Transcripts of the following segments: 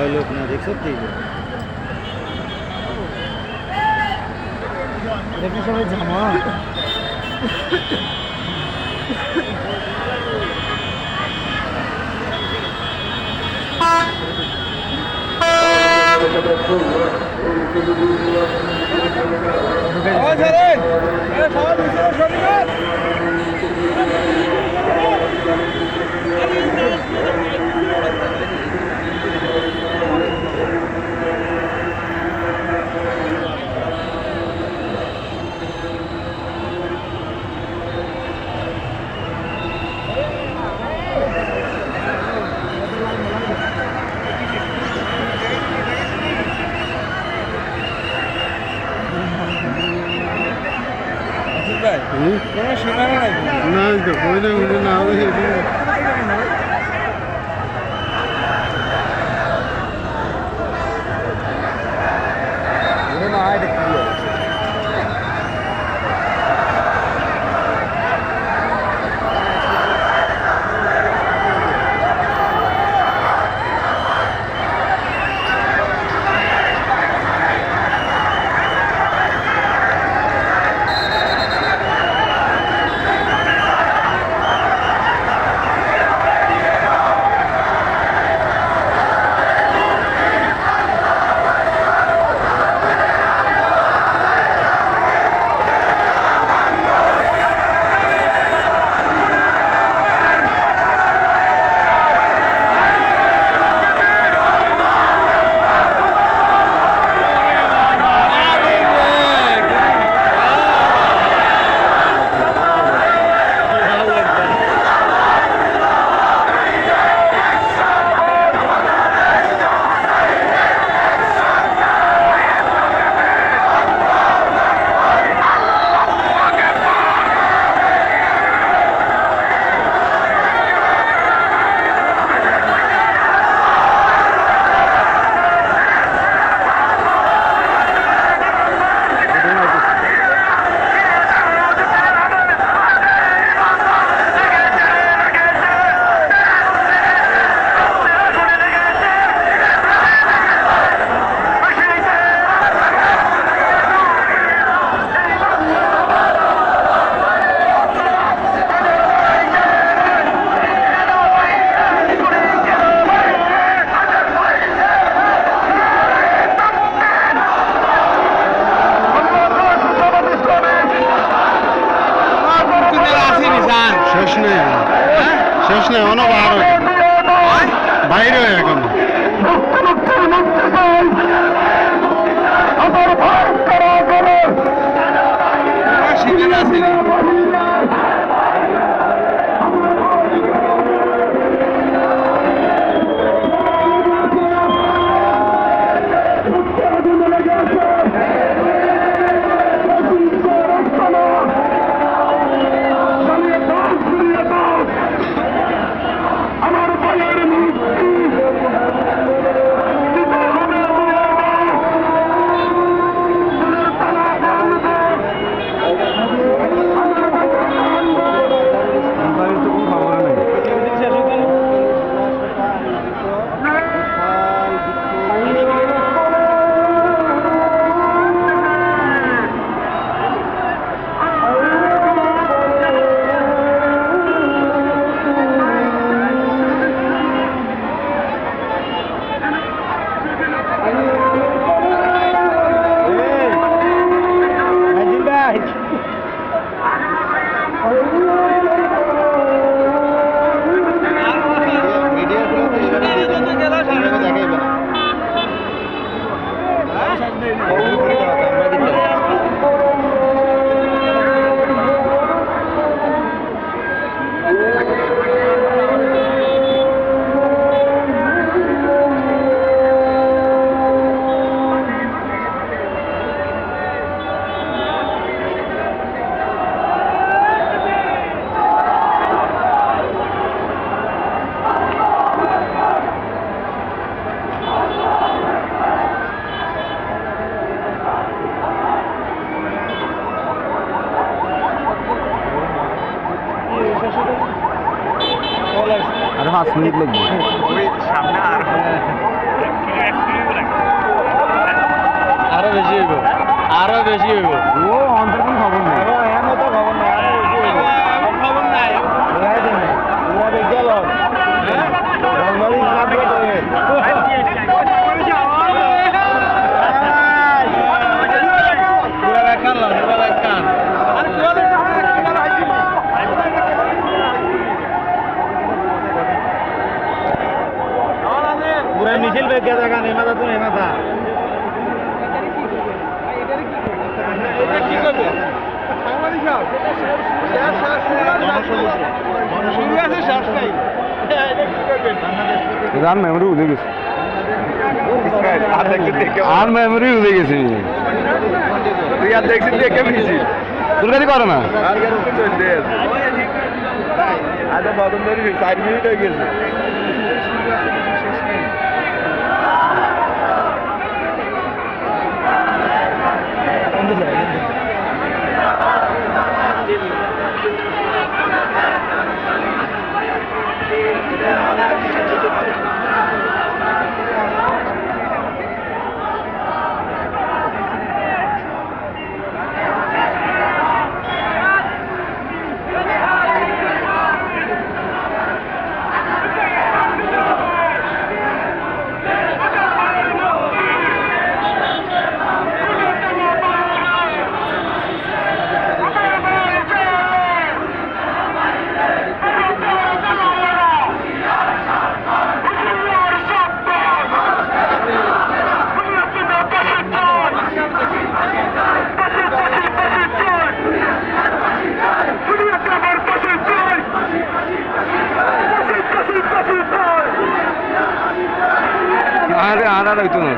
लोग ना देख सकते দেখি সবাই জামা না তো বইলে না হবে শেষ নেই অনেক বাইরে এখন 5 মিনিট লাগবে। ওই সামনে আরো বেশি হইব, আরো বেশি হইব। ও অন্তর কোনো খবর নেই। এমন তো খবর নাই, আরো বেশি হইব। খবর নাই, মিছিল বেগে দেখা নেই মাথা তুমি মাথা কি করবে আর মেমোরি উঠে গেছে, আর মেমোরি উঠে গেছে। তুই আর দেখছিস দেখে মিছিল তোর গাড়ি করে না আর কেন চলছে আজ বাদম ধরি 4 মিনিট হয়ে গেছে। আর হইতো না,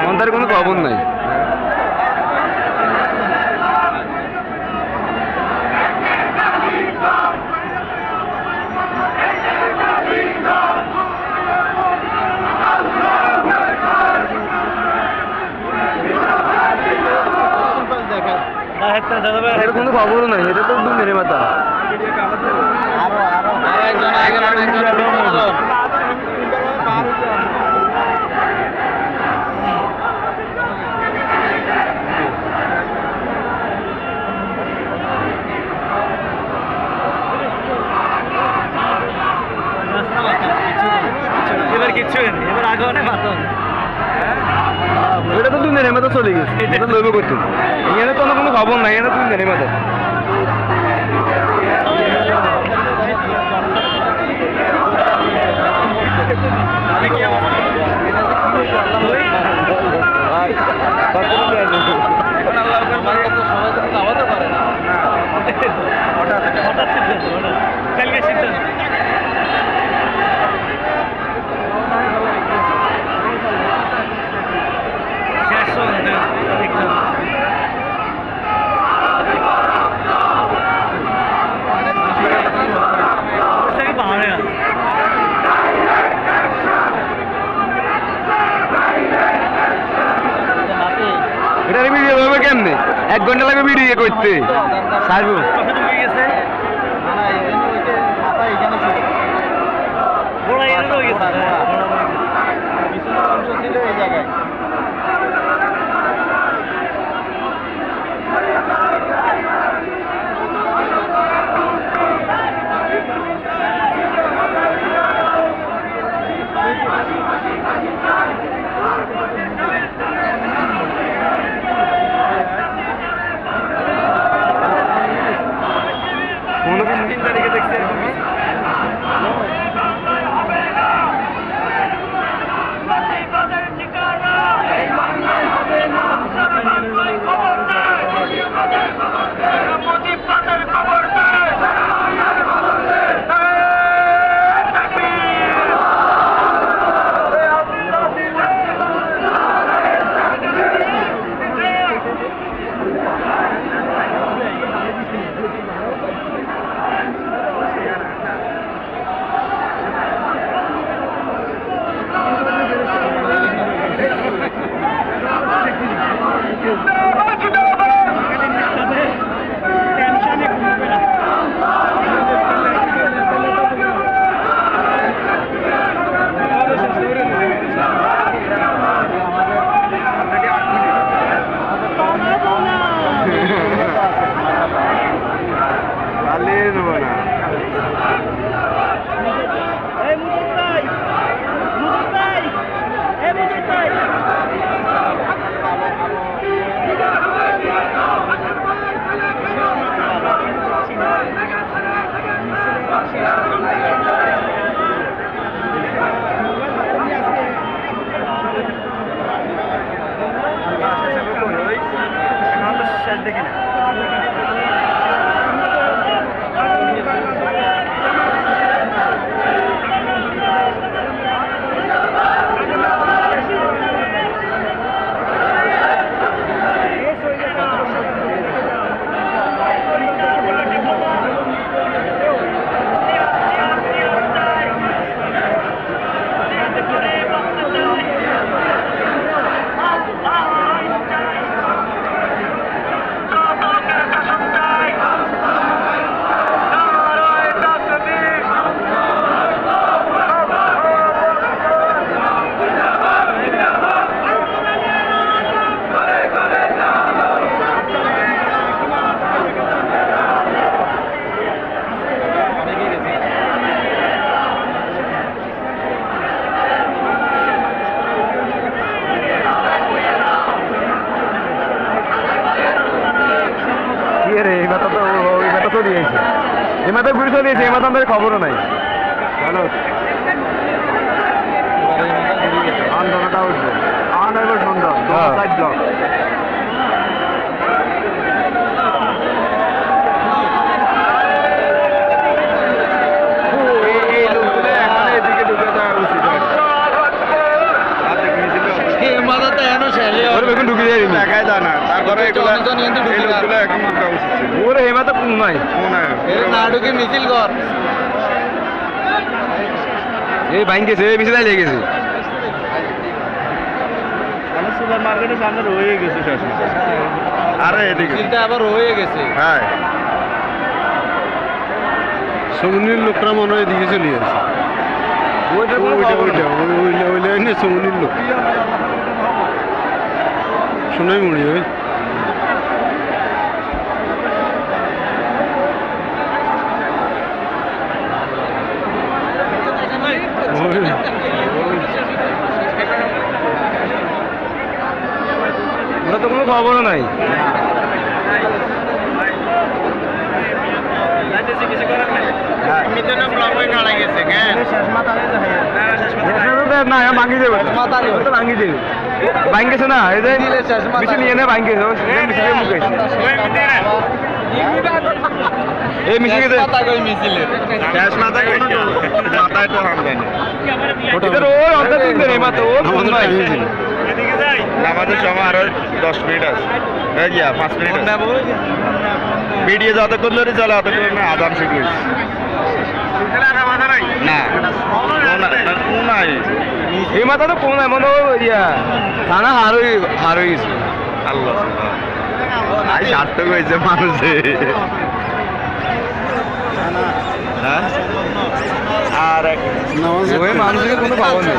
অন্তর কোনো খবর নাই। এর কোনো খবর নাই, এটা তো মেরে মাথা। এবার কিচ্ছু নেই, এবার আগে অনেক মাথা এটা তো তুই মেরে মাথা চলে গেছে, এটা লইব করতে। এখানে তো কোনো খবর নাই, এটা তুই মেরে মাথা। কালকে সিদ্ধান্ত এটা ভিডিও হবে কেমনে? 1 ঘন্টা লাগবে ভিডিও করতে। সারবো কোনো 3 তারিখে দেখছি এরকম। কি রে এই মাথা তো ওই মাথা চলে গেছে এই মাথা ঘুরে চলে গেছে এই মাথা আমাদের খবরও নাই হ্যালো আন্দোলনটা উঠবে আন্দোলন সুন্দর সাইড ব্লক ঢুকে যায় একাই যায় না তারপরে এগুলো এই লোকগুলো এখন ঢোকা উচিত ছিল। ওরে এই মাথা কোন নাই মনে হয় না ঢুকে মিছিল কর এই বাইন গেছে এই মিছিল লেগে গেছে মানে সুপার মার্কেটের সামনে রয়ে গেছে শেষ আরে এদিকে মিছিলটা আবার হয়ে গেছে হ্যাঁ সমুনির লোকরা মনে হয় এদিকে চলে আসে ওইটা কোনো খবর নাই। ওইটা সমুনির লোক শোনাই মরি ওই ওরা তো কোনো খবরও নাই না ভাঙি দেবে ভাঙি দেবে ভাঙ গেছে না এই যে মিছিল নিয়ে ভাঙ গেছে মিছিলে মুখ গেছে এই মিছিল গেছে শেষ মাথা মাথায় তো হাম দেয় না ওটা ওর অর্ধেক দিন ধরে মাত্র ওর ফোন নাই আমাদের সময় আরো 10 মিনিট আছে এই গিয়া 5 মিনিট আছে ভিডিও যতক্ষণ ধরে চলে ততক্ষণ না আদান শুরু হয়েছে না নাই এই মাথা তো কোন এমন ইয়া থানা হারই গেছে আল্লাহ আই সার্থক হয়েছে মানুষে হ্যাঁ আর ওই মানুষের কোনো খবর নেই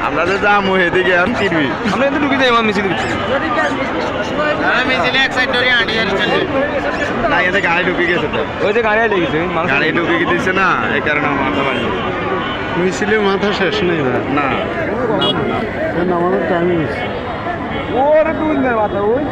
আমরা যে যাবো এদিকে এখন কিনবি আমরা কিন্তু ঢুকে যাই আমার মিছিল মিছিলে এক সাইড ধরে আঁটি না এতে গাড়ি ঢুকে গেছে তো ওই যে গাড়ি লেগেছে মানুষ গাড়ি ঢুকে গেছে না এই কারণে মাথা বাড়ি মিছিলে মাথা শেষ নেই না আমাদের টাইম ওরে তুই না মাথা ওই